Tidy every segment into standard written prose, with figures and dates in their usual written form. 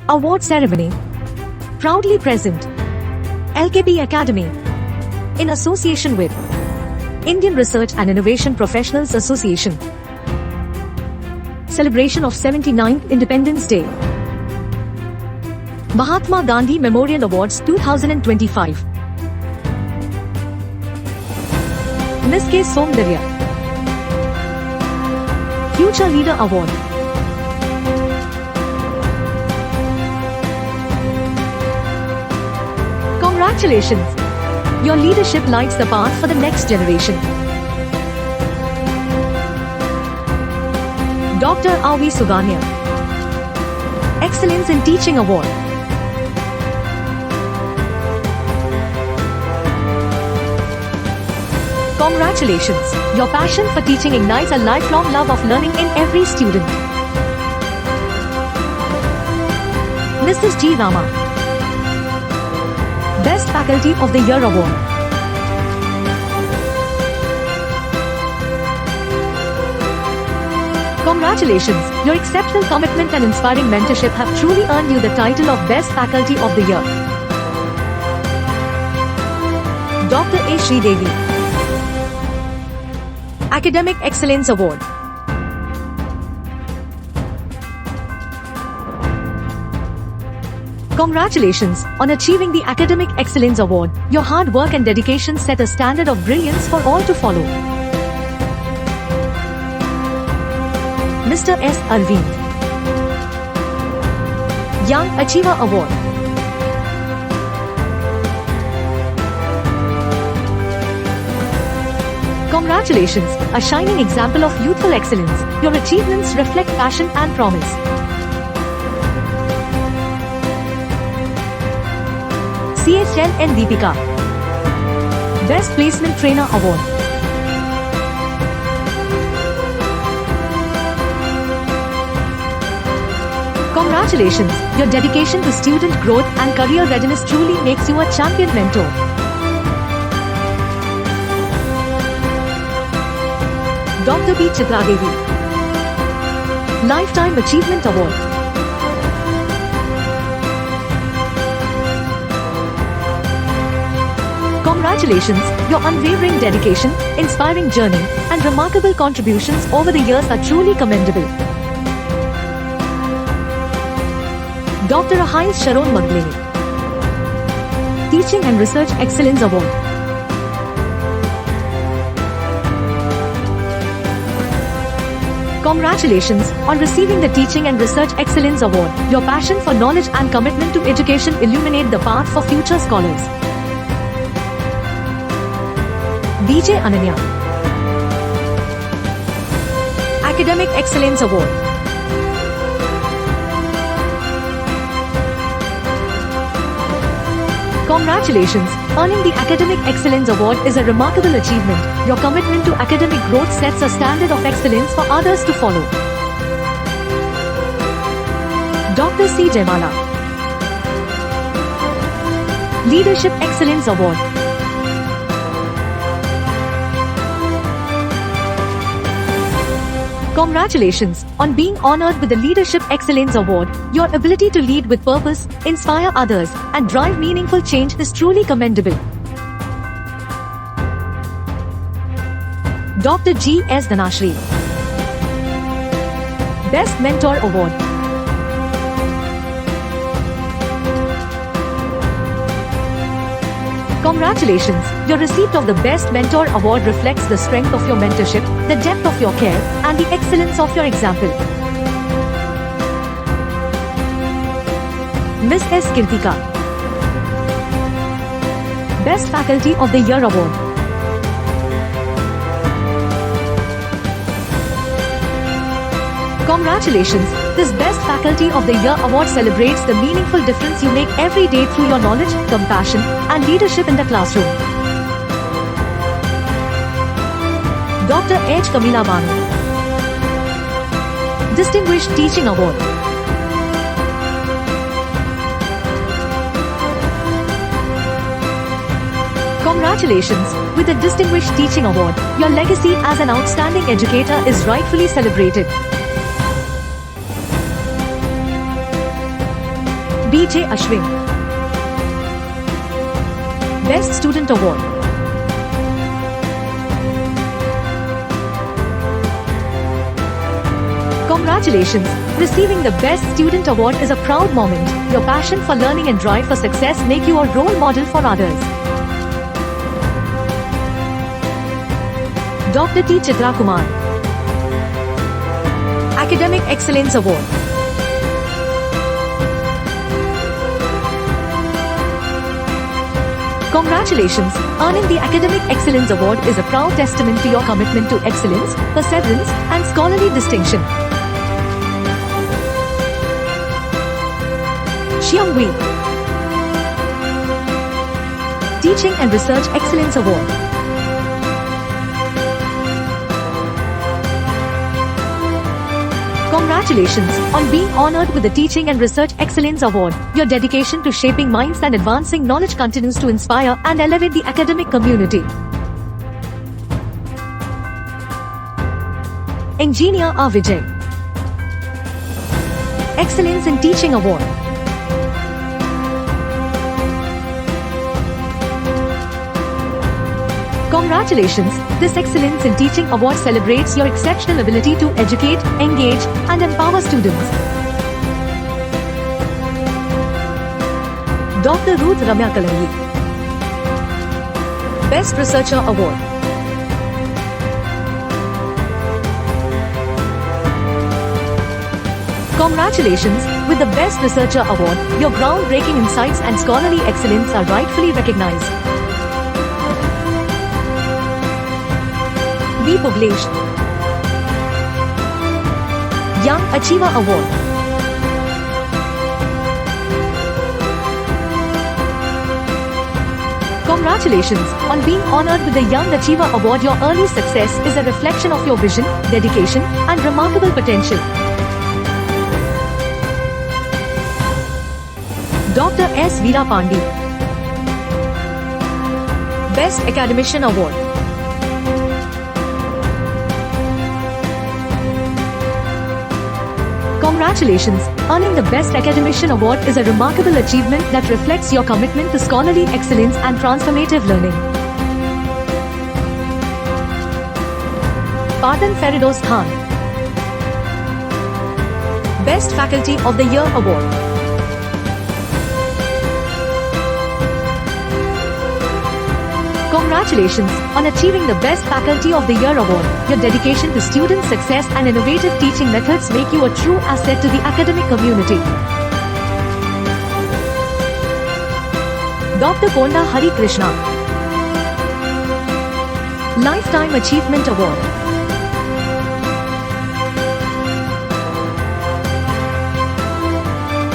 Award Ceremony. Proudly present. LKB Academy. In association with Indian Research and Innovation Professionals Association. Celebration of 79th Independence Day. Mahatma Gandhi Memorial Awards 2025. Miss K. Soundarya. Future Leader Award. Congratulations! Your leadership lights the path for the next generation. Dr. R.V. Suganya. Excellence in Teaching Award. Congratulations! Your passion for teaching ignites a lifelong love of learning in every student. Mrs. G. Rama. Best Faculty of the Year Award. Congratulations! Your exceptional commitment and inspiring mentorship have truly earned you the title of Best Faculty of the Year. Dr. A. Sridevi. Academic Excellence Award. Congratulations on achieving the Academic Excellence Award. Your hard work and dedication set a standard of brilliance for all to follow. Mr. S. Arvind. Young Achiever Award. Congratulations, a shining example of youthful excellence. Your achievements reflect passion and promise. CHN and Deepika. Best Placement Trainer Award. Congratulations, your dedication to student growth and career readiness truly makes you a champion mentor. Dr. B. Chitradevi. Lifetime Achievement Award. Congratulations, your unwavering dedication, inspiring journey, and remarkable contributions over the years are truly commendable. Dr. Heinz Sharon Magleni. Teaching and Research Excellence Award. Congratulations on receiving the Teaching and Research Excellence Award. Your passion for knowledge and commitment to education illuminate the path for future scholars. DJ Ananya. Academic Excellence Award. Congratulations! Earning the Academic Excellence Award is a remarkable achievement. Your commitment to academic growth sets a standard of excellence for others to follow. Dr. C. Jaimala. Leadership Excellence Award. Congratulations on being honored with the Leadership Excellence Award. Your ability to lead with purpose, inspire others, and drive meaningful change is truly commendable. Dr. G. S. Dhanashri. Best Mentor Award. Congratulations! Your receipt of the Best Mentor Award reflects the strength of your mentorship, the depth of your care, and the excellence of your example. Miss S. Kirtika. Best Faculty of the Year Award. Congratulations! This Best Faculty of the Year Award celebrates the meaningful difference you make every day through your knowledge, compassion, and leadership in the classroom. Dr. H. Kamila Banu. Distinguished Teaching Award. Congratulations! With the Distinguished Teaching Award, your legacy as an outstanding educator is rightfully celebrated. B.J. Ashwin. Best Student Award. Congratulations! Receiving the Best Student Award is a proud moment. Your passion for learning and drive for success make you a role model for others. Dr. T. Chitra Kumar. Academic Excellence Award. Congratulations! Earning the Academic Excellence Award is a proud testament to your commitment to excellence, perseverance, and scholarly distinction. Xiang Wei. Teaching and Research Excellence Award. Congratulations on being honored with the Teaching and Research Excellence Award. Your dedication to shaping minds and advancing knowledge continues to inspire and elevate the academic community. Engineer R. Vijay. Excellence in Teaching Award. Congratulations! This Excellence in Teaching Award celebrates your exceptional ability to educate, engage, and empower students. Dr. Ruth Ramya Kalangi. Best Researcher Award. Congratulations! With the Best Researcher Award, your groundbreaking insights and scholarly excellence are rightfully recognized. V. Puglesh. Young Achiever Award. Congratulations on being honored with the Young Achiever Award. Your early success is a reflection of your vision, dedication, and remarkable potential. Dr. S. Veera Pandey. Best Academician Award. Congratulations! Earning the Best Academician Award is a remarkable achievement that reflects your commitment to scholarly excellence and transformative learning. Patan Ferdoz Khan. Best Faculty of the Year Award. Congratulations on achieving the Best Faculty of the Year Award. Your dedication to student success and innovative teaching methods make you a true asset to the academic community. Dr. Konda Hari Krishna. Lifetime Achievement Award.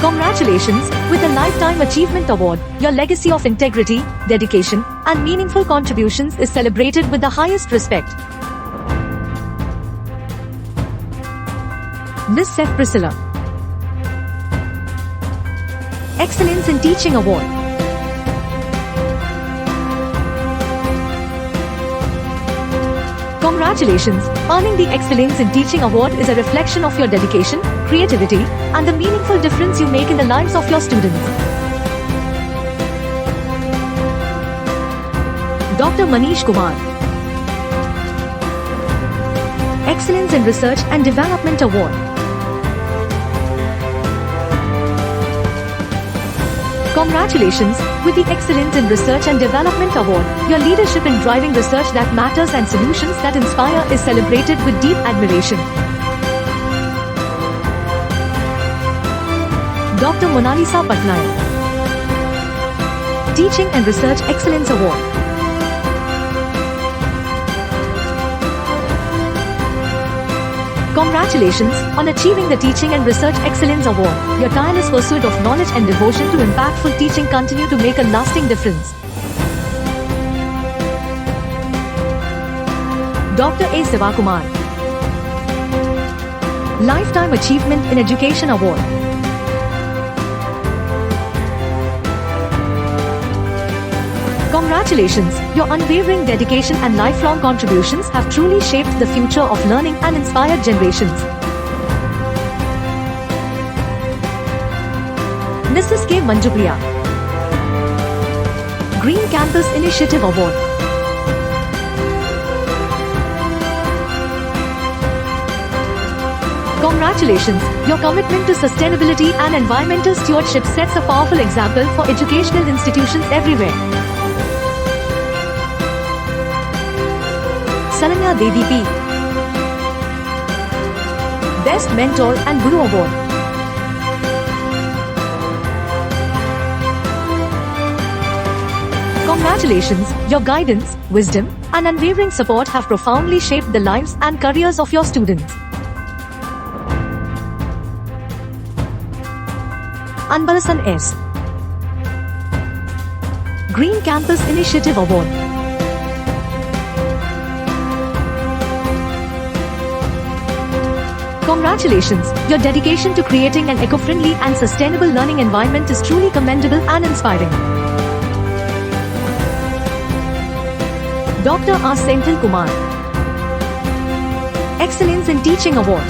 Congratulations! With the Lifetime Achievement Award, your legacy of integrity, dedication, and meaningful contributions is celebrated with the highest respect. Miss F. Priscilla. Excellence in Teaching Award. Congratulations! Earning the Excellence in Teaching Award is a reflection of your dedication, creativity, and the meaningful difference you make in the lives of your students. Dr. Manish Kumar. Excellence in Research and Development Award. Congratulations! With the Excellence in Research and Development Award, your leadership in driving research that matters and solutions that inspire is celebrated with deep admiration. Dr. Monalisa Patnaik. Teaching and Research Excellence Award. Congratulations on achieving the Teaching and Research Excellence Award. Your tireless pursuit of knowledge and devotion to impactful teaching continue to make a lasting difference. Dr. A. Sivakumar. Lifetime Achievement in Education Award. Congratulations! Your unwavering dedication and lifelong contributions have truly shaped the future of learning and inspired generations. Mrs. K. Manjupriya. Green Campus Initiative Award. Congratulations, your commitment to sustainability and environmental stewardship sets a powerful example for educational institutions everywhere. Salanya Devi P. Best Mentor and Guru Award. Congratulations, your guidance, wisdom, and unwavering support have profoundly shaped the lives and careers of your students. Anbarasan S. Green Campus Initiative Award. Congratulations, your dedication to creating an eco-friendly and sustainable learning environment is truly commendable and inspiring. Dr. R. Senthil Kumar. Excellence in Teaching Award.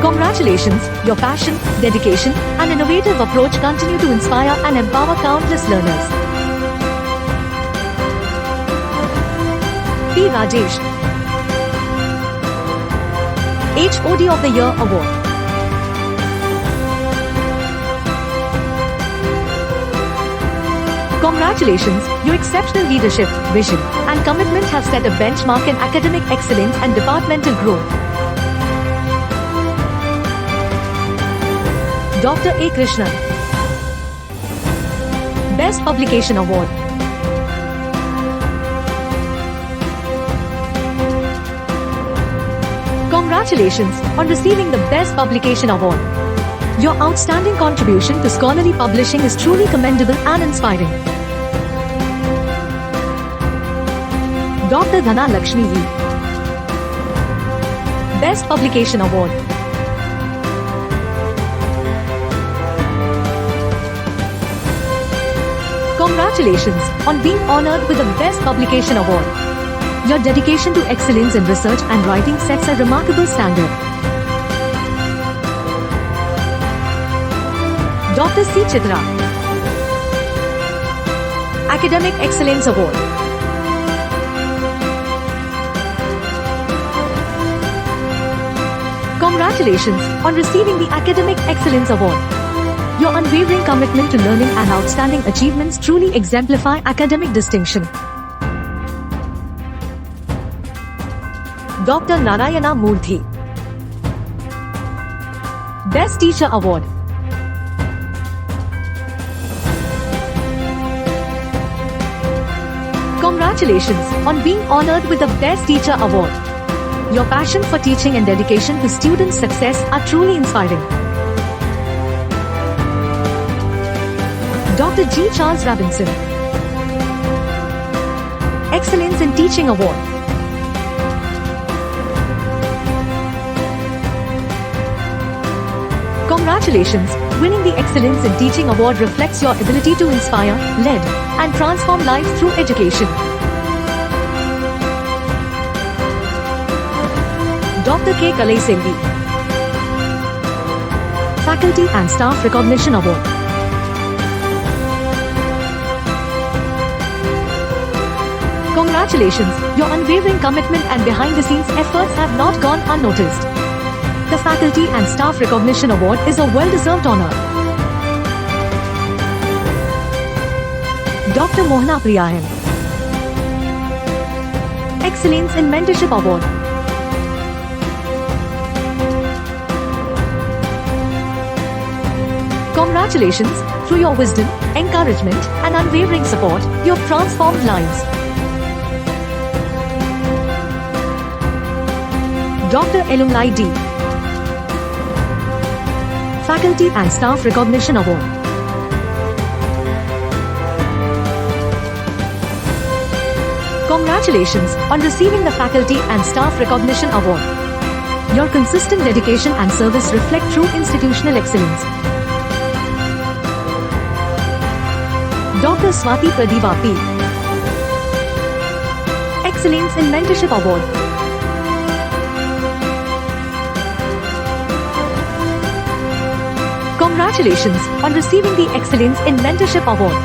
Congratulations, your passion, dedication, and innovative approach continue to inspire and empower countless learners. P. Rajesh. HOD of the Year Award. Congratulations, your exceptional leadership, vision, and commitment have set a benchmark in academic excellence and departmental growth. Dr. A. Krishnan. Best Publication Award. Congratulations on receiving the Best Publication Award. Your outstanding contribution to scholarly publishing is truly commendable and inspiring. Dr. Dhana Lakshmi E. Best Publication Award. Congratulations on being honored with the Best Publication Award. Your dedication to excellence in research and writing sets a remarkable standard. Dr. C. Chitra. Academic Excellence Award. Congratulations on receiving the Academic Excellence Award. Your unwavering commitment to learning and outstanding achievements truly exemplify academic distinction. Dr. Narayana Murthy. Best Teacher Award. Congratulations on being honored with the Best Teacher Award. Your passion for teaching and dedication to students' success are truly inspiring. Dr. G. Charles Robinson. Excellence in Teaching Award. Congratulations, winning the Excellence in Teaching Award reflects your ability to inspire, lead, and transform lives through education. Dr. K. Kalaiselvi. Faculty and Staff Recognition Award. Congratulations, your unwavering commitment and behind-the-scenes efforts have not gone unnoticed. The Faculty and Staff Recognition Award is a well-deserved honor. Dr. Mohana Priya M. Excellence in Mentorship Award. Congratulations, through your wisdom, encouragement, and unwavering support, you have transformed lives. Dr. Elumlai D. Faculty and Staff Recognition Award. Congratulations on receiving the Faculty and Staff Recognition Award. Your consistent dedication and service reflect true institutional excellence. Dr. Swati Pradipa P. Excellence in Mentorship Award. Congratulations on receiving the Excellence in Mentorship Award.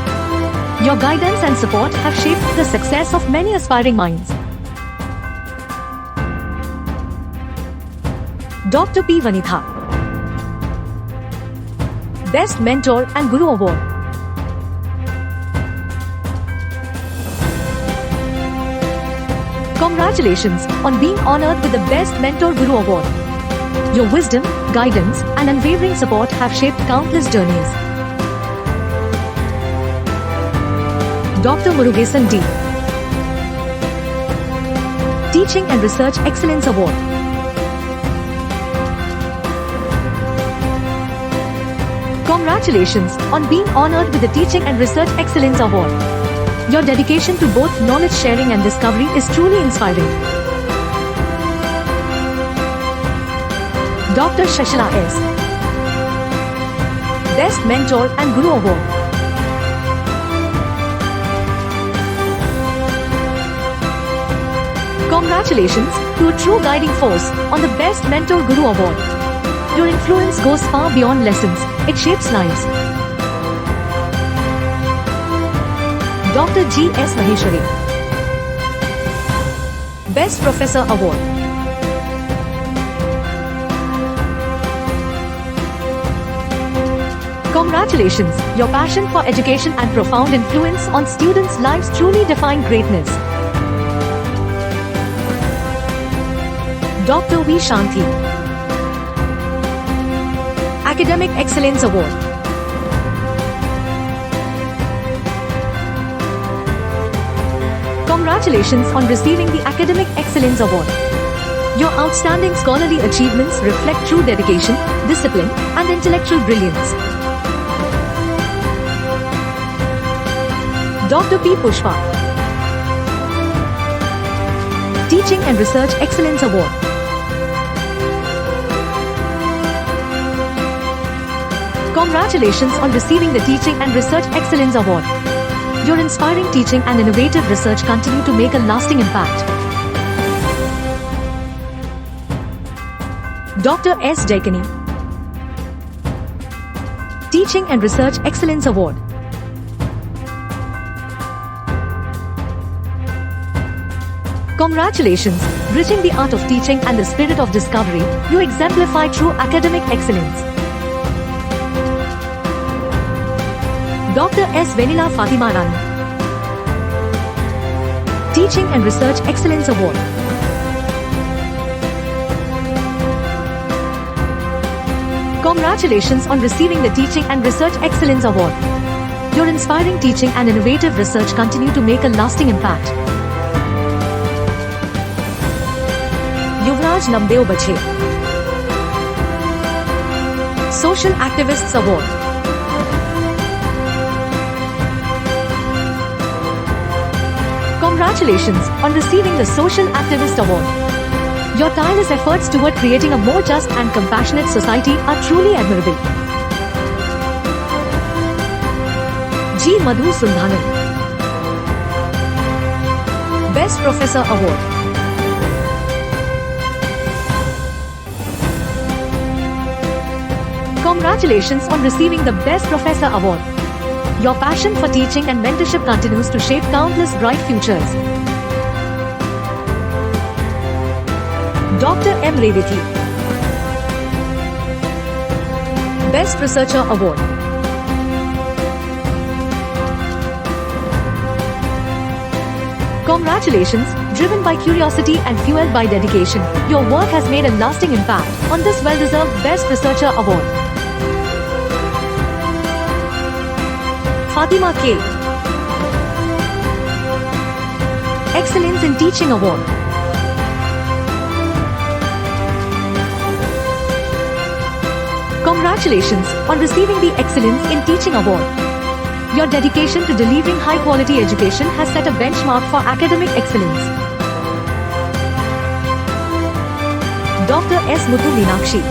Your guidance and support have shaped the success of many aspiring minds. Dr. P. Vanitha, Best Mentor and Guru Award. Congratulations on being honored with the Best Mentor Guru Award. Your wisdom, guidance, and unwavering support have shaped countless journeys. Dr. Murugesan D. Teaching and Research Excellence Award. Congratulations on being honored with the Teaching and Research Excellence Award. Your dedication to both knowledge sharing and discovery is truly inspiring. Dr. Shashila S. Best Mentor and Guru Award. Congratulations to a true guiding force on the Best Mentor Guru Award. Your influence goes far beyond lessons, it shapes lives. Dr. G. S. Maheshwari, Best Professor Award. Congratulations, your passion for education and profound influence on students' lives truly define greatness. Dr. V. Shanti, Academic Excellence Award. Congratulations on receiving the Academic Excellence Award. Your outstanding scholarly achievements reflect true dedication, discipline, and intellectual brilliance. Dr. P. Pushpa, Teaching and Research Excellence Award. Congratulations on receiving the Teaching and Research Excellence Award. Your inspiring teaching and innovative research continue to make a lasting impact. Dr. S. Jaikani, Teaching and Research Excellence Award. Congratulations, bridging the art of teaching and the spirit of discovery, you exemplify true academic excellence. Dr. S. Venila Fatima Rani, Teaching and Research Excellence Award. Congratulations on receiving the Teaching and Research Excellence Award. Your inspiring teaching and innovative research continue to make a lasting impact. Yuvraj Namdeo Bache, Social Activists Award. Congratulations on receiving the Social Activist Award. Your tireless efforts toward creating a more just and compassionate society are truly admirable. G. Madhu Sundhanan, Best Professor Award. Congratulations on receiving the Best Professor Award. Your passion for teaching and mentorship continues to shape countless bright futures. Dr. M. Revati, Best Researcher Award. Congratulations, driven by curiosity and fueled by dedication, your work has made a lasting impact on this well-deserved Best Researcher Award. Fatima K, Excellence in Teaching Award. Congratulations on receiving the Excellence in Teaching Award. Your dedication to delivering high-quality education has set a benchmark for academic excellence. Dr. S. Muthu Meenakshi,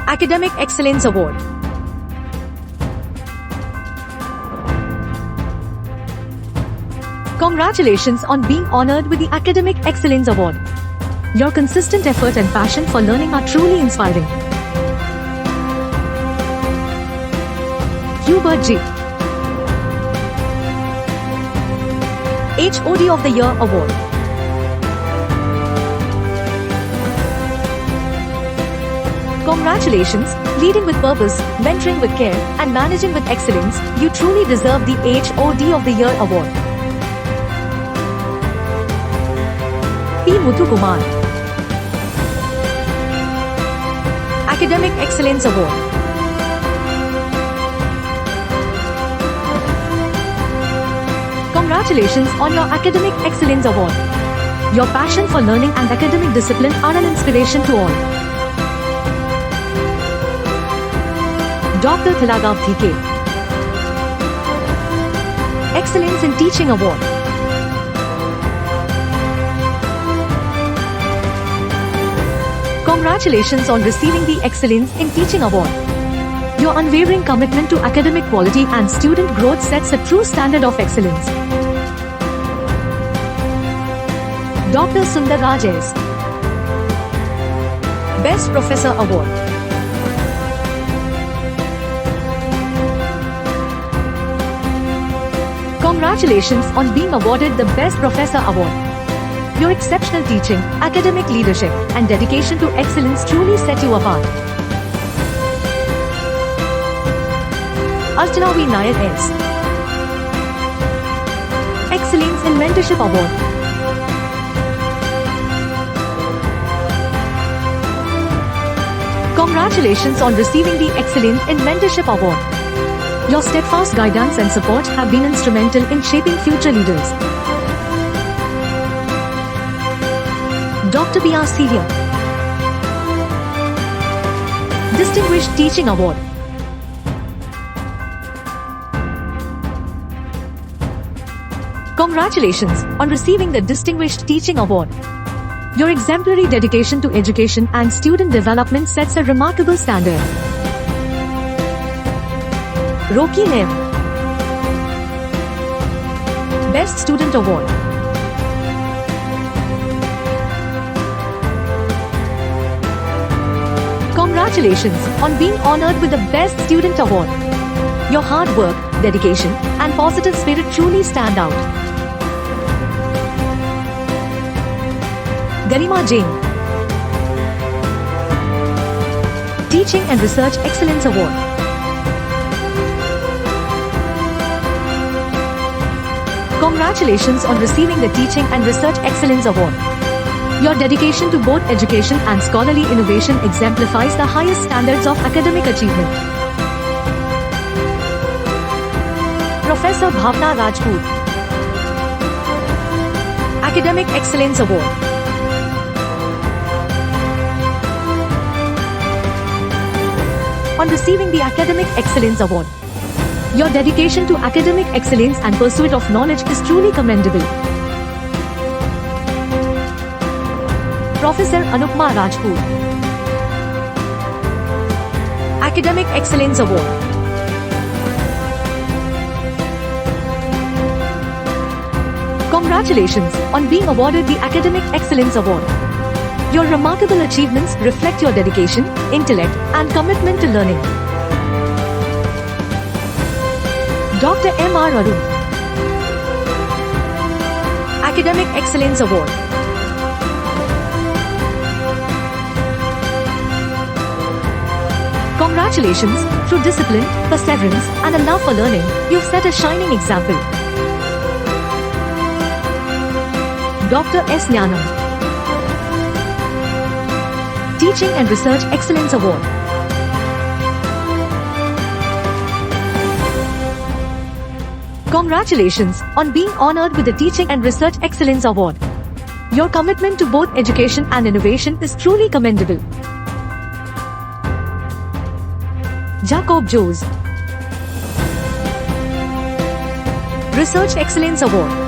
Academic Excellence Award. Congratulations on being honored with the Academic Excellence Award. Your consistent effort and passion for learning are truly inspiring. Expert G. HOD of the Year Award. Congratulations, leading with purpose, mentoring with care, and managing with excellence, you truly deserve the HOD of the Year Award. P. Muthukumar. Academic Excellence Award. Congratulations on your Academic Excellence Award. Your passion for learning and academic discipline are an inspiration to all. Dr. Thilagav TK. Excellence in Teaching Award. Congratulations on receiving the Excellence in Teaching Award. Your unwavering commitment to academic quality and student growth sets a true standard of excellence. Dr. Sundar Raj S. Best Professor Award. Congratulations on being awarded the Best Professor Award. Your exceptional teaching, academic leadership, and dedication to excellence truly set you apart. Archana V. Nair S. Excellence in Mentorship Award. Congratulations on receiving the Excellence in Mentorship Award. Your steadfast guidance and support have been instrumental in shaping future leaders. Dr. B.R. Sihia. Distinguished Teaching Award. Congratulations on receiving the Distinguished Teaching Award. Your exemplary dedication to education and student development sets a remarkable standard. Roki Nev. Best Student Award. Congratulations on being honored with the Best Student Award. Your hard work, dedication, and positive spirit truly stand out. Garima Jain. Teaching and Research Excellence Award. Congratulations on receiving the Teaching and Research Excellence Award. Your dedication to both education and scholarly innovation exemplifies the highest standards of academic achievement. Professor Bhavna Rajput. Academic Excellence Award. On receiving the Academic Excellence Award, your dedication to academic excellence and pursuit of knowledge is truly commendable. Professor Anupma Rajput. Academic Excellence Award. Congratulations on being awarded the Academic Excellence Award. Your remarkable achievements reflect your dedication, intellect, and commitment to learning. Dr. M.R. Arun. Academic Excellence Award. Congratulations, through discipline, perseverance, and a love for learning, you've set a shining example. Dr. S. Jnanam. Teaching and Research Excellence Award. Congratulations on being honored with the Teaching and Research Excellence Award. Your commitment to both education and innovation is truly commendable. Jacob Jose. Research Excellence Award.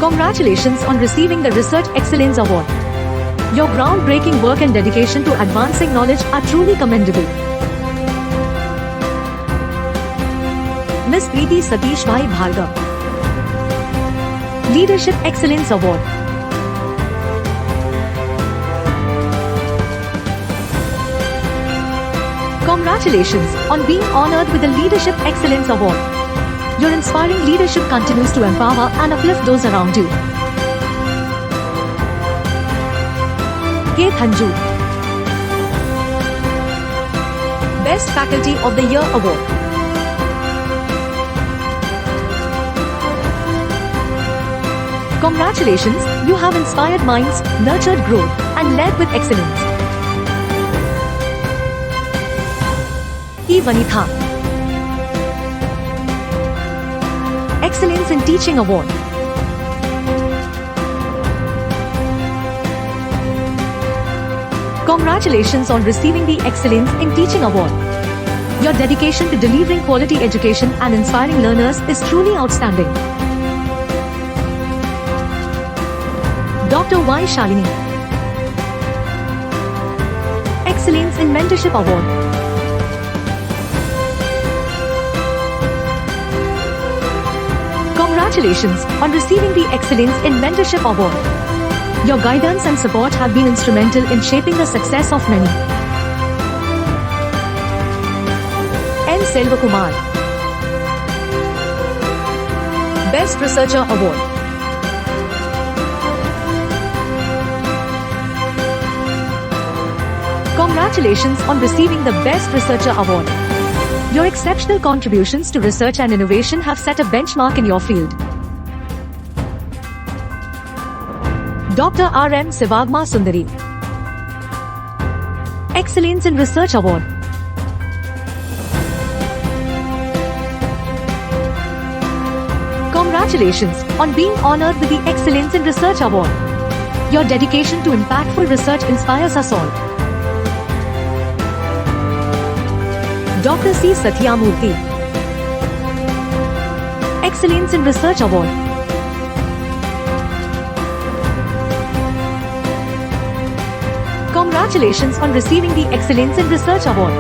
Congratulations on receiving the Research Excellence Award. Your groundbreaking work and dedication to advancing knowledge are truly commendable. Ms. Preeti Satish Bhai Bhargav. Leadership Excellence Award. Congratulations on being honored with the Leadership Excellence Award. Your inspiring leadership continues to empower and uplift those around you. K. Thanju, Best Faculty of the Year Award. Congratulations, you have inspired minds, nurtured growth, and led with excellence. E. Vanitha, Excellence in Teaching Award. Congratulations on receiving the Excellence in Teaching Award. Your dedication to delivering quality education and inspiring learners is truly outstanding. Dr. Y. Shalini, Excellence in Mentorship Award. Congratulations on receiving the Excellence in Mentorship Award. Your guidance and support have been instrumental in shaping the success of many. N. Selvakumar, Best Researcher Award. Congratulations on receiving the Best Researcher Award. Your exceptional contributions to research and innovation have set a benchmark in your field. Dr. R. M. Sivagma Sundari, Excellence in Research Award. Congratulations on being honored with the Excellence in Research Award. Your dedication to impactful research inspires us all. Dr. C. Satyamurthy, Excellence in Research Award. Congratulations on receiving the Excellence in Research Award.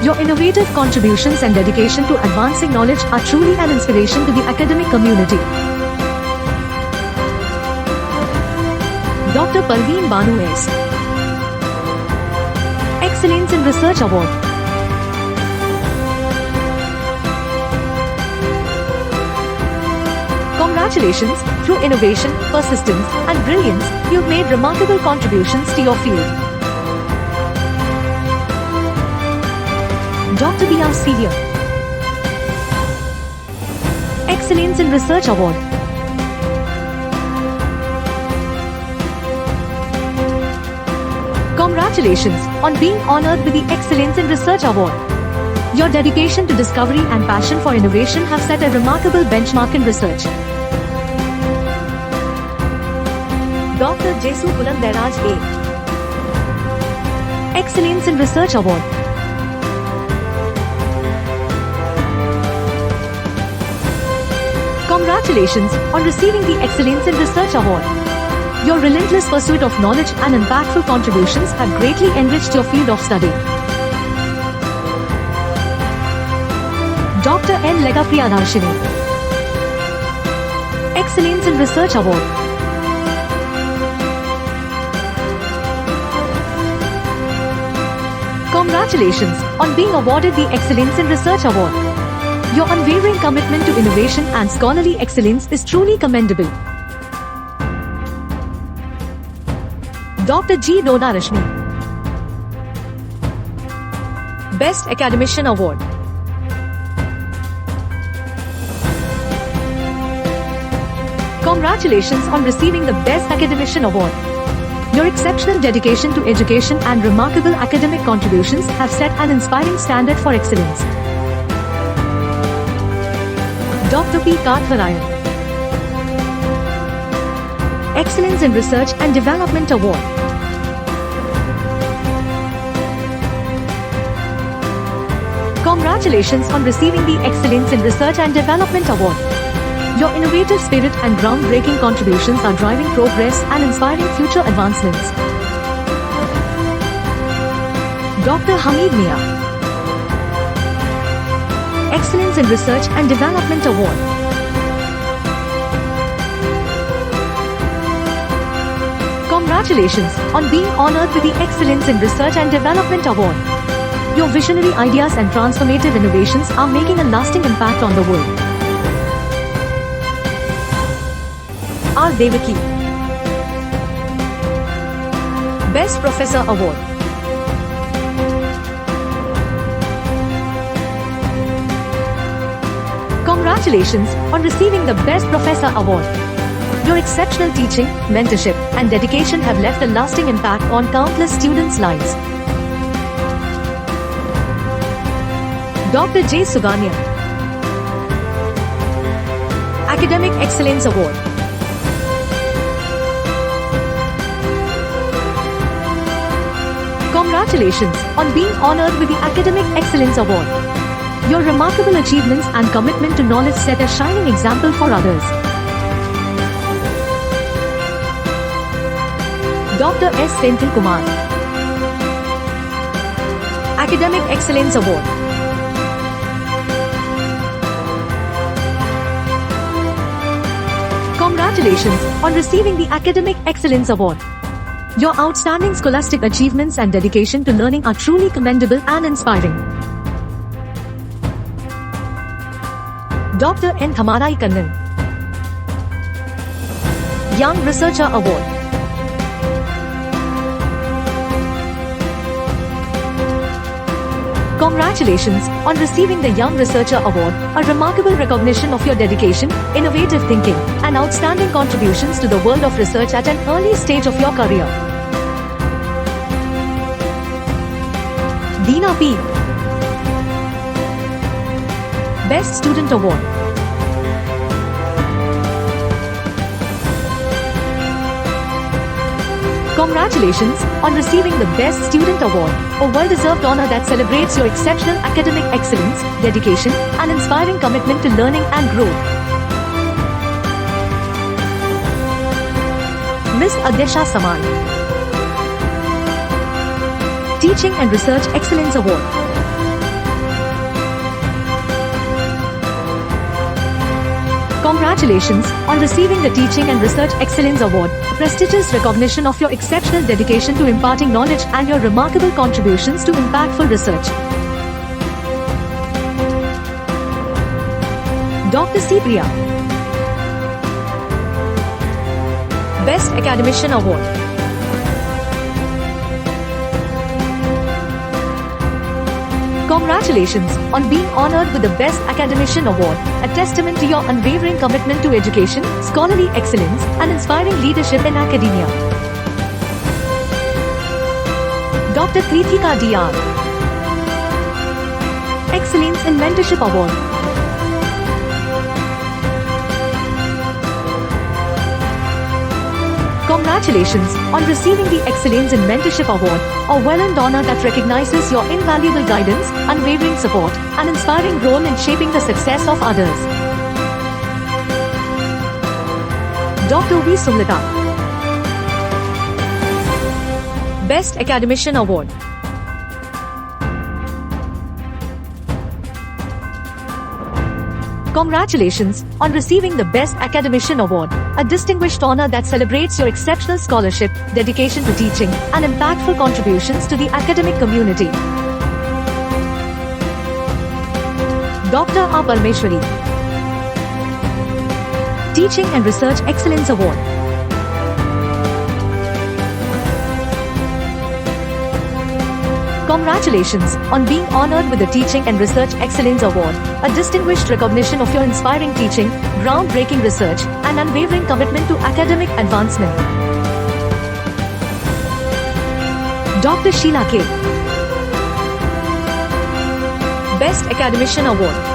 Your innovative contributions and dedication to advancing knowledge are truly an inspiration to the academic community. Dr. Parveen Banu S, Excellence in Research Award. Congratulations, through innovation, persistence, and brilliance, you've made remarkable contributions to your field. Dr. B.R. Senior, Excellence in Research Award. Congratulations on being honored with the Excellence in Research Award. Your dedication to discovery and passion for innovation have set a remarkable benchmark in research. Dr. Jesu Pulandaraj A, Excellence in Research Award. Congratulations on receiving the Excellence in Research Award. Your relentless pursuit of knowledge and impactful contributions have greatly enriched your field of study. Dr. N. Legapriya Darshini, Excellence in Research Award. Congratulations on being awarded the Excellence in Research Award. Your unwavering commitment to innovation and scholarly excellence is truly commendable. Dr. G. Doda Rashmi, Best Academician Award. Congratulations on receiving the Best Academician Award. Your exceptional dedication to education and remarkable academic contributions have set an inspiring standard for excellence. Dr. P. Karthvarayan, Excellence in Research and Development Award. Congratulations on receiving the Excellence in Research and Development Award. Your innovative spirit and groundbreaking contributions are driving progress and inspiring future advancements. Dr. Hamid Mia, Excellence in Research and Development Award. Congratulations on being honored with the Excellence in Research and Development Award. Your visionary ideas and transformative innovations are making a lasting impact on the world. R. Devaki. Best Professor Award. Congratulations on receiving the Best Professor Award. Your exceptional teaching, mentorship, and dedication have left a lasting impact on countless students' lives. Dr. J. Suganya. Academic Excellence Award. Congratulations on being honored with the Academic Excellence Award. Your remarkable achievements and commitment to knowledge set a shining example for others. Dr. S. Senthil Kumar. Academic Excellence Award. Congratulations on receiving the Academic Excellence Award. Your outstanding scholastic achievements and dedication to learning are truly commendable and inspiring. Dr. N. Thamarai Kannan. Young Researcher Award. Congratulations on receiving the Young Researcher Award, a remarkable recognition of your dedication, innovative thinking, and outstanding contributions to the world of research at an early stage of your career. Deena P. Best Student Award. Congratulations on receiving the Best Student Award, a well-deserved honor that celebrates your exceptional academic excellence, dedication, and inspiring commitment to learning and growth. Ms. Adyasha Saman. Teaching and Research Excellence Award. Congratulations on receiving the Teaching and Research Excellence Award, a prestigious recognition of your exceptional dedication to imparting knowledge and your remarkable contributions to impactful research. Dr. C. Priya. Best Academician Award. Congratulations on being honored with the Best Academician Award, a testament to your unwavering commitment to education, scholarly excellence, and inspiring leadership in academia. Dr. Krithika D.R. Excellence in Mentorship Award. Congratulations on receiving the Excellence in Mentorship Award, a well-earned honor that recognizes your invaluable guidance, unwavering support, and inspiring role in shaping the success of others. Dr. V. Sumlita. Best Academician Award. Congratulations on receiving the Best Academician Award, a distinguished honor that celebrates your exceptional scholarship, dedication to teaching, and impactful contributions to the academic community. Dr. R. Parmeshwari. Teaching and Research Excellence Award. Congratulations on being honored with the Teaching and Research Excellence Award, a distinguished recognition of your inspiring teaching, groundbreaking research, and unwavering commitment to academic advancement. Dr. Sheila K. Best Academician Award.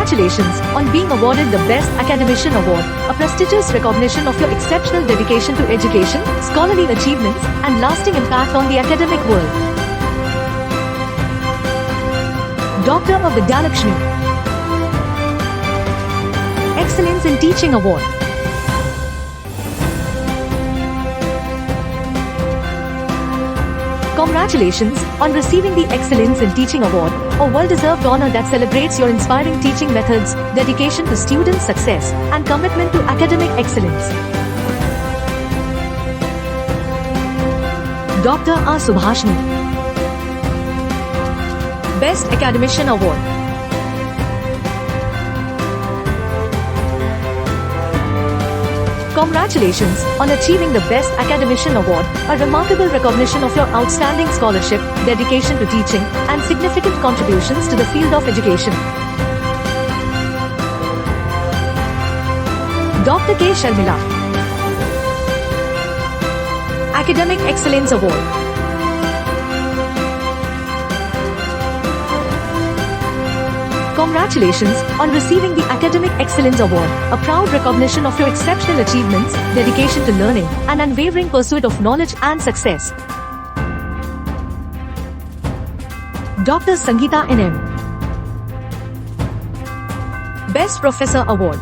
Congratulations on being awarded the Best Academician Award, a prestigious recognition of your exceptional dedication to education, scholarly achievements, and lasting impact on the academic world. Dr. Vidyalakshmi. Excellence in Teaching Award. Congratulations on receiving the Excellence in Teaching Award, a well-deserved honor that celebrates your inspiring teaching methods, dedication to student success, and commitment to academic excellence. Dr. R. Subhashini. Best Academician Award. Congratulations on achieving the Best Academician Award, a remarkable recognition of your outstanding scholarship, dedication to teaching, and significant contributions to the field of education. Dr. K. Sharmila. Academic Excellence Award. Congratulations on receiving the Academic Excellence Award, a proud recognition of your exceptional achievements, dedication to learning, and unwavering pursuit of knowledge and success. Dr. Sangeeta N.M. Best Professor Award.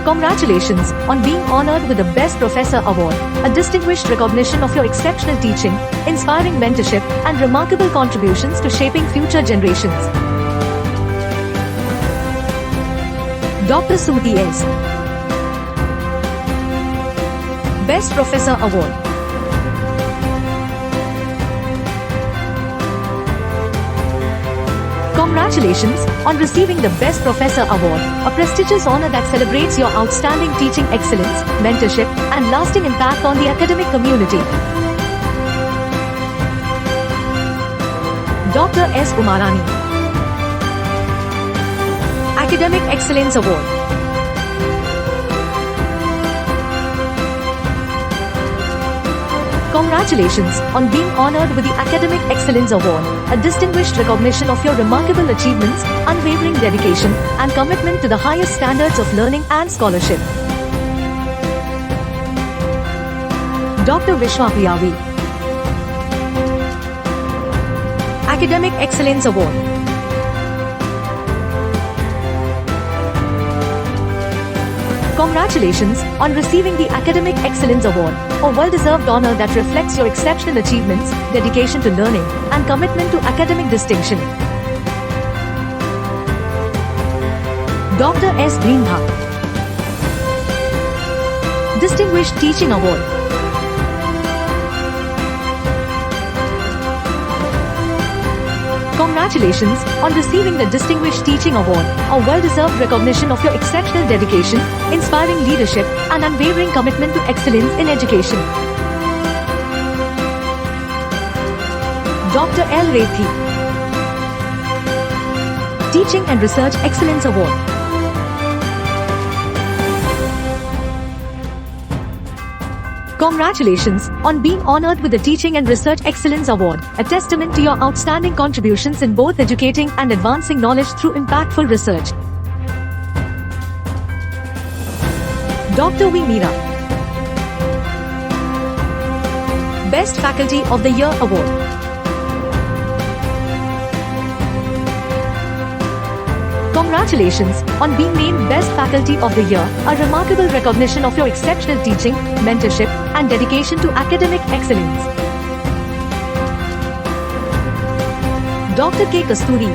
Congratulations on being honored with the Best Professor Award, a distinguished recognition of your exceptional teaching, inspiring mentorship, and remarkable contributions to shaping future generations. Dr. Suti S. Best Professor Award. Congratulations on receiving the Best Professor Award, a prestigious honor that celebrates your outstanding teaching excellence, mentorship, and lasting impact on the academic community. Dr. S. Umarani. Academic Excellence Award. Congratulations on being honored with the Academic Excellence Award, a distinguished recognition of your remarkable achievements, unwavering dedication, and commitment to the highest standards of learning and scholarship. Dr. Vishwa Priyavi. Academic Excellence Award. Congratulations on receiving the Academic Excellence Award, a well-deserved honor that reflects your exceptional achievements, dedication to learning, and commitment to academic distinction. Dr. S. Greenbha. Distinguished Teaching Award. Congratulations on receiving the Distinguished Teaching Award, a well-deserved recognition of your exceptional dedication, inspiring leadership, and unwavering commitment to excellence in education. Dr. L. Rethi. Teaching and Research Excellence Award. Congratulations on being honored with the Teaching and Research Excellence Award, a testament to your outstanding contributions in both educating and advancing knowledge through impactful research. Dr. V. Meera. Best Faculty of the Year Award. Congratulations on being named Best Faculty of the Year, a remarkable recognition of your exceptional teaching, mentorship, and dedication to academic excellence. Dr. K. Kasturi.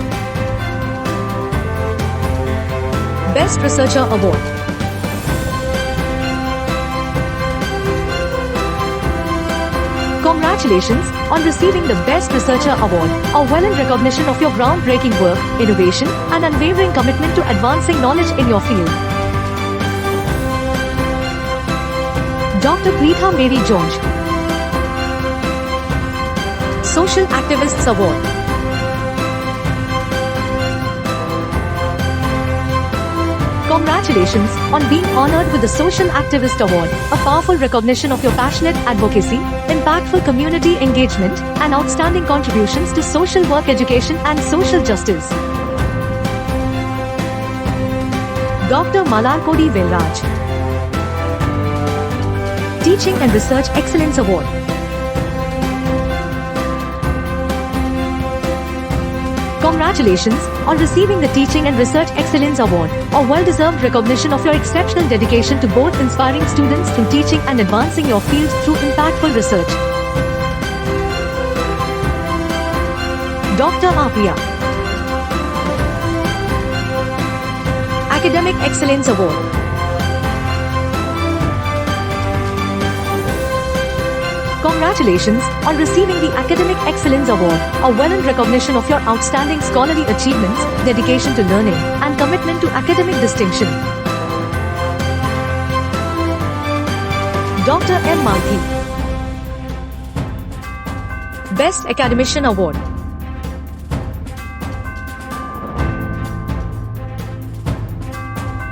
Best Researcher Award. Congratulations on receiving the Best Researcher Award, a well-earned recognition of your groundbreaking work, innovation, and unwavering commitment to advancing knowledge in your field. Dr. Preetha Mary Jonge. Social Activists Award. Congratulations on being honored with the Social Activist Award, a powerful recognition of your passionate advocacy, impactful community engagement, and outstanding contributions to social work, education, and social justice. Dr. Malarkodi Velraj. Teaching and Research Excellence Award. Congratulations on receiving the Teaching and Research Excellence Award, a well-deserved recognition of your exceptional dedication to both inspiring students through teaching and advancing your field through impactful research. Dr. Apriya. Academic Excellence Award. Congratulations on receiving the Academic Excellence Award, a well-earned recognition of your outstanding scholarly achievements, dedication to learning, and commitment to academic distinction. Dr. M. Malki. Best Academician Award.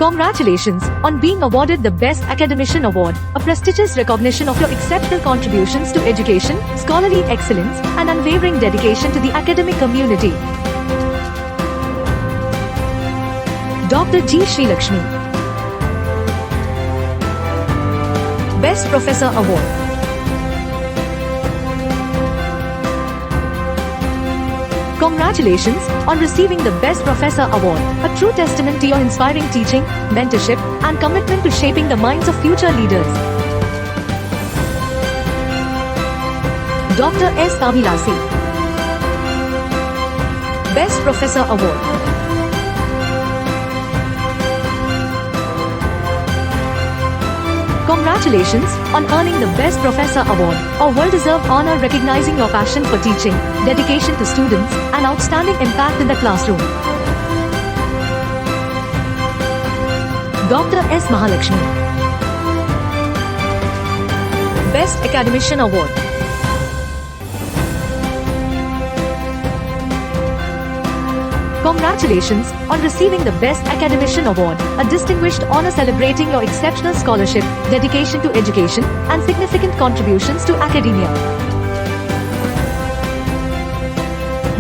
Congratulations on being awarded the Best Academician Award, a prestigious recognition of your exceptional contributions to education, scholarly excellence, and unwavering dedication to the academic community. Dr. G. Sri Lakshmi. Best Professor Award. Congratulations on receiving the Best Professor Award, a true testament to your inspiring teaching, mentorship, and commitment to shaping the minds of future leaders. Dr. S. Kavilasi. Best Professor Award. Congratulations on earning the Best Professor Award, a well-deserved honor recognizing your passion for teaching, dedication to students, and outstanding impact in the classroom. Dr. S. Mahalakshmi. Best Academician Award. Congratulations on receiving the Best Academician Award, a distinguished honor celebrating your exceptional scholarship, dedication to education, and significant contributions to academia.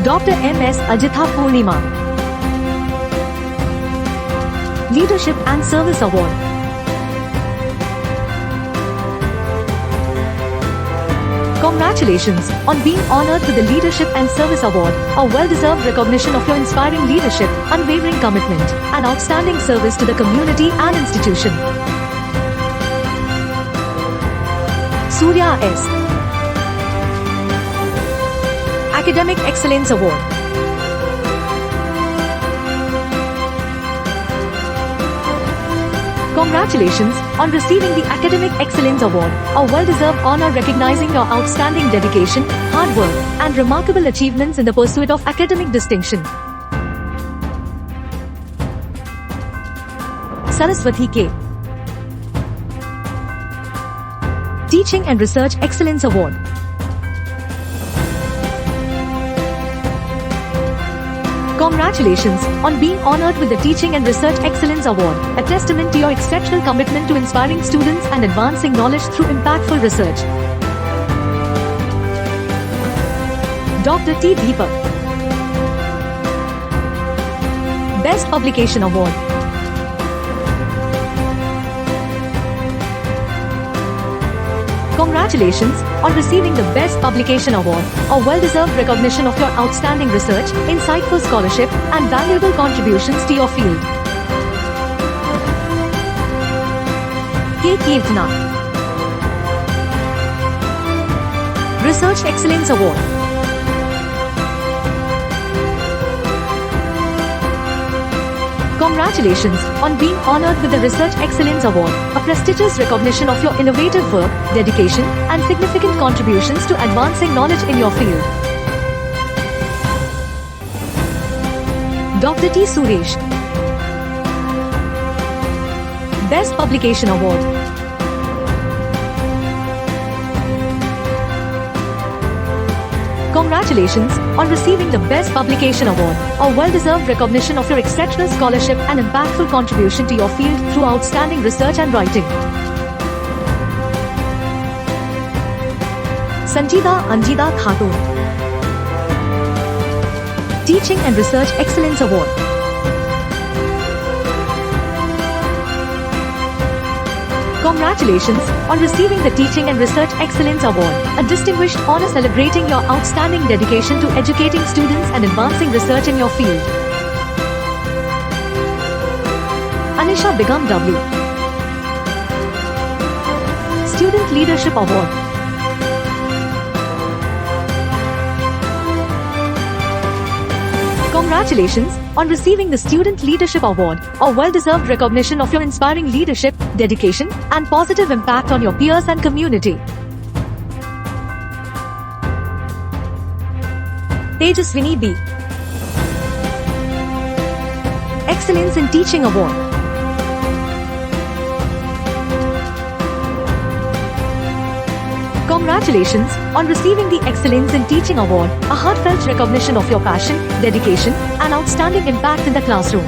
Dr. M. S. Ajitha Purnima. Leadership and Service Award. Congratulations on being honored with the Leadership and Service Award, a well-deserved recognition of your inspiring leadership, unwavering commitment, and outstanding service to the community and institution. Surya S. Academic Excellence Award. Congratulations on receiving the Academic Excellence Award, a well-deserved honor recognizing your outstanding dedication, hard work, and remarkable achievements in the pursuit of academic distinction. Saraswati K. Teaching and Research Excellence Award. Congratulations on being honored with the Teaching and Research Excellence Award, a testament to your exceptional commitment to inspiring students and advancing knowledge through impactful research. Dr. T. Deepak. Best Publication Award. Congratulations on receiving the Best Publication Award, a well-deserved recognition of your outstanding research, insightful scholarship, and valuable contributions to your field. K. Kirtana. Research Excellence Award. Congratulations on being honored with the Research Excellence Award, a prestigious recognition of your innovative work, dedication, and significant contributions to advancing knowledge in your field. Dr. T. Suresh. Best Publication Award. Congratulations on receiving the Best Publication Award, a well-deserved recognition of your exceptional scholarship and impactful contribution to your field through outstanding research and writing. Sanjida Anjida Khatun. Teaching and Research Excellence Award. Congratulations on receiving the Teaching and Research Excellence Award, a distinguished honor celebrating your outstanding dedication to educating students and advancing research in your field. Anisha Begum W. Student Leadership Award. Congratulations on receiving the Student Leadership Award, a well-deserved recognition of your inspiring leadership, dedication, and positive impact on your peers and community. Tejaswini B. Excellence in Teaching Award. Congratulations on receiving the Excellence in Teaching Award, a heartfelt recognition of your passion, dedication, and outstanding impact in the classroom.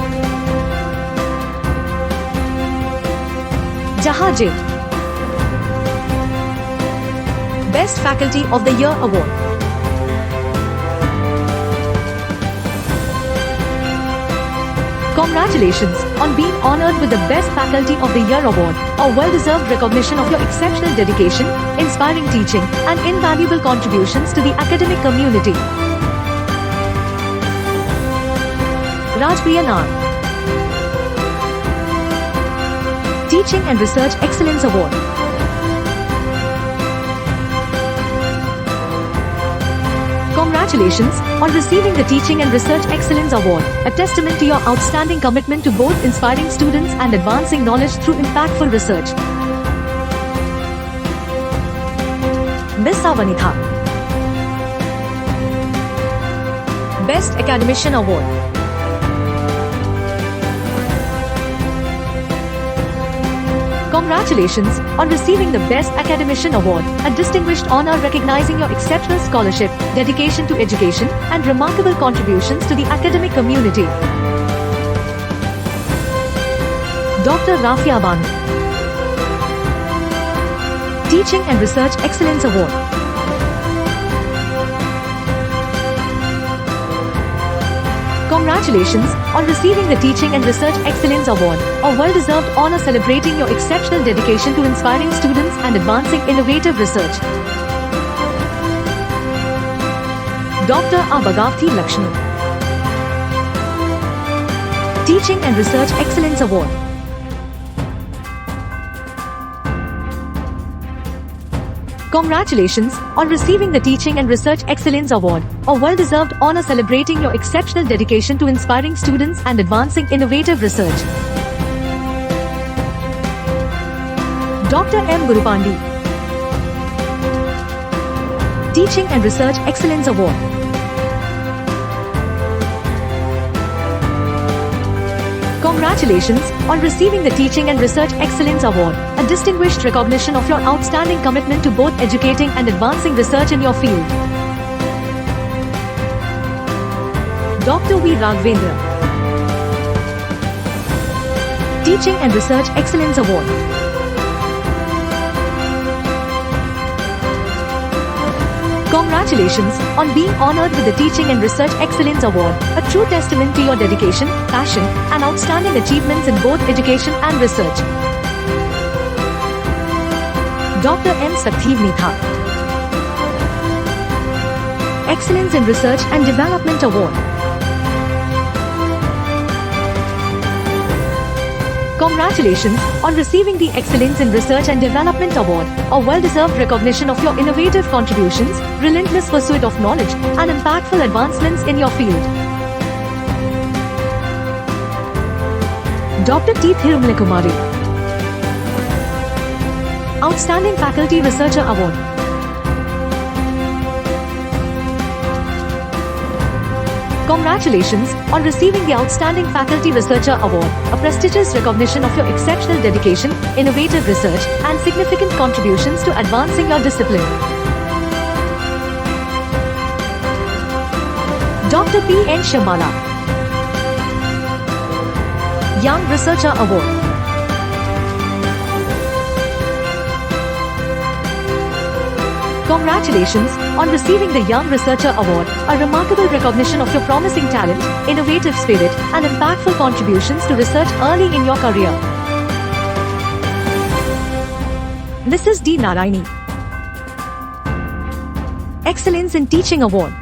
Jaha J. Best Faculty of the Year Award. Congratulations on being honored with the Best Faculty of the Year Award, a well-deserved recognition of your exceptional dedication, inspiring teaching, and invaluable contributions to the academic community. Rajpriya Nar. Teaching and Research Excellence Award. Congratulations on receiving the Teaching and Research Excellence Award, a testament to your outstanding commitment to both inspiring students and advancing knowledge through impactful research. Miss Savanitha. Best Academician Award. Congratulations on receiving the Best Academician Award, a distinguished honor recognizing your exceptional scholarship, dedication to education, and remarkable contributions to the academic community. Dr. Rafia Banu. Teaching and Research Excellence Award. Congratulations on receiving the Teaching and Research Excellence Award, a well-deserved honor celebrating your exceptional dedication to inspiring students and advancing innovative research. Dr. Abagavthi Lakshmi. Teaching and Research Excellence Award. Congratulations on receiving the Teaching and Research Excellence Award, a well-deserved honor celebrating your exceptional dedication to inspiring students and advancing innovative research. Dr. M. Gurupandi. Teaching and Research Excellence Award. Congratulations on receiving the Teaching and Research Excellence Award, a distinguished recognition of your outstanding commitment to both educating and advancing research in your field. Dr. V. Raghavendra. Teaching and Research Excellence Award. Congratulations on being honored with the Teaching and Research Excellence Award, a true testament to your dedication, passion, and outstanding achievements in both education and research. Dr. M. Sakthivnitha. Excellence in Research and Development Award. Congratulations on receiving the Excellence in Research and Development Award, a well-deserved recognition of your innovative contributions, relentless pursuit of knowledge, and impactful advancements in your field. Dr. T. Thirumalakumari. Outstanding Faculty Researcher Award. Congratulations on receiving the Outstanding Faculty Researcher Award, a prestigious recognition of your exceptional dedication, innovative research, and significant contributions to advancing your discipline. Dr. P. N. Shyamala. Young Researcher Award. Congratulations on receiving the Young Researcher Award, a remarkable recognition of your promising talent, innovative spirit, and impactful contributions to research early in your career. Mrs. D. Narayani. Excellence in Teaching Award.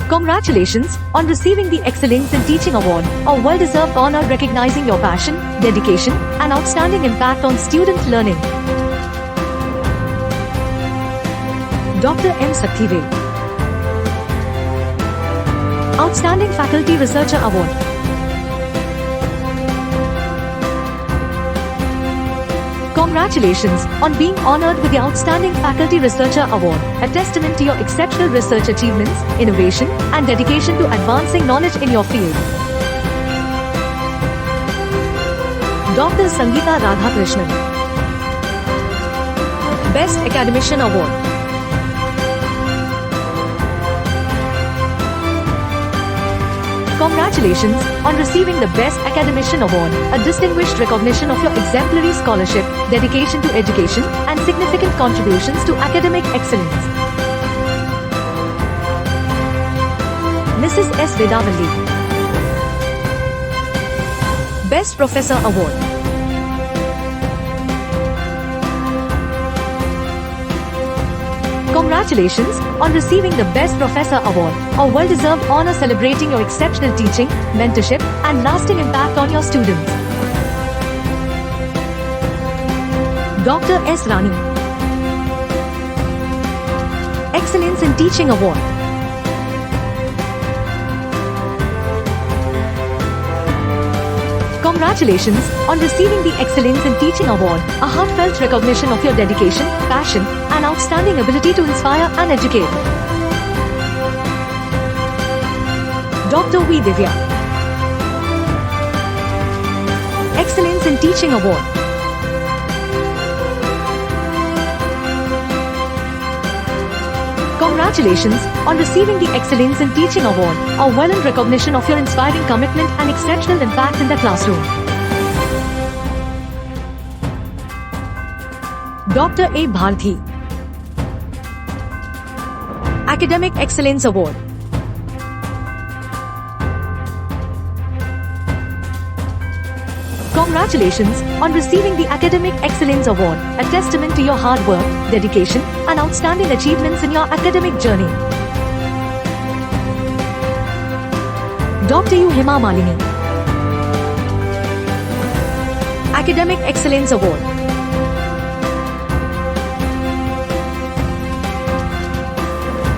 Congratulations on receiving the Excellence in Teaching Award, a well-deserved honor recognizing your passion, dedication, and outstanding impact on student learning. Dr. M. Saktivel. Outstanding Faculty Researcher Award. Congratulations on being honored with the Outstanding Faculty Researcher Award, a testament to your exceptional research achievements, innovation, and dedication to advancing knowledge in your field. Dr. Sangeeta Radhakrishnan, Best Academician Award. Congratulations on receiving the Best Academician Award, a distinguished recognition of your exemplary scholarship, dedication to education, and significant contributions to academic excellence. Mrs. S. Vedavalli, Best Professor Award. Congratulations on receiving the Best Professor Award, a well-deserved honor celebrating your exceptional teaching, mentorship, and lasting impact on your students. Dr. S. Rani, Excellence in Teaching Award. Congratulations on receiving the Excellence in Teaching Award, a heartfelt recognition of your dedication, passion, and outstanding ability to inspire and educate. Dr. V. Divya, Excellence in Teaching Award. Congratulations on receiving the Excellence in Teaching Award, a well-earned recognition of your inspiring commitment and exceptional impact in the classroom. Dr. A. Bharti, Academic Excellence Award. Congratulations on receiving the Academic Excellence Award, a testament to your hard work, dedication, and outstanding achievements in your academic journey. Dr. U. Hema Malini, Academic Excellence Award.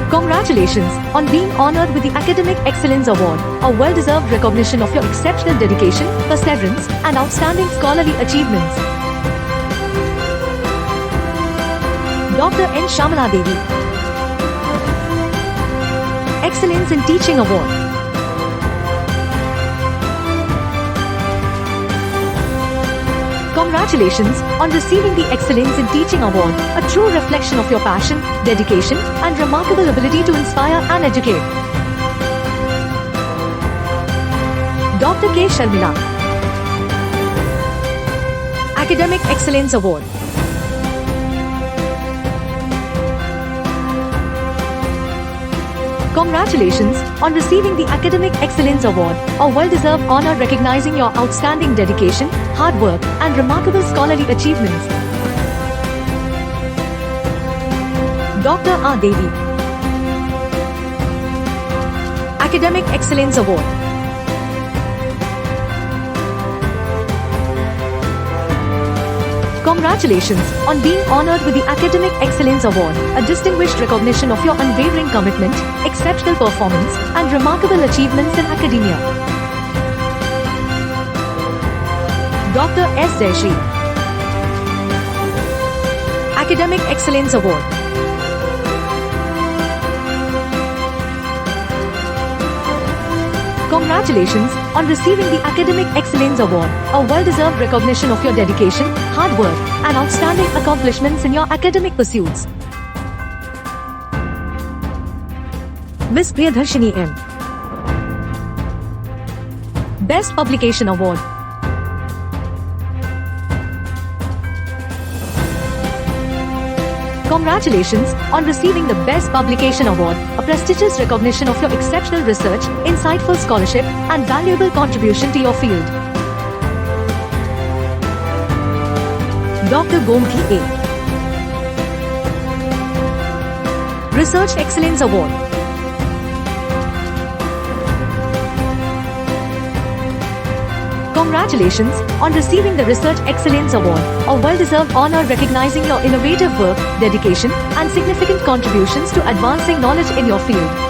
Congratulations on being honored with the Academic Excellence Award, a well-deserved recognition of your exceptional dedication, perseverance, and outstanding scholarly achievements. Dr. N. Shamala Devi, Excellence in Teaching Award. Congratulations on receiving the Excellence in Teaching Award, a true reflection of your passion, dedication, and remarkable ability to inspire and educate. Dr. K. Sharmila, Academic Excellence Award. Congratulations on receiving the Academic Excellence Award, a well-deserved honor recognizing your outstanding dedication, hard work, and remarkable scholarly achievements. Dr. R. Devi, Academic Excellence Award. Congratulations on being honored with the Academic Excellence Award, a distinguished recognition of your unwavering commitment, exceptional performance, and remarkable achievements in academia. Dr. S. Jayashree, Academic Excellence Award. Congratulations on receiving the Academic Excellence Award, a well-deserved recognition of your dedication, hard work, and outstanding accomplishments in your academic pursuits. Ms. Priyadarshini M, Best Publication Award. Congratulations on receiving the Best Publication Award, a prestigious recognition of your exceptional research, insightful scholarship, and valuable contribution to your field. Dr. Gomthi A, Research Excellence Award. Congratulations on receiving the Research Excellence Award, a well-deserved honor recognizing your innovative work, dedication, and significant contributions to advancing knowledge in your field.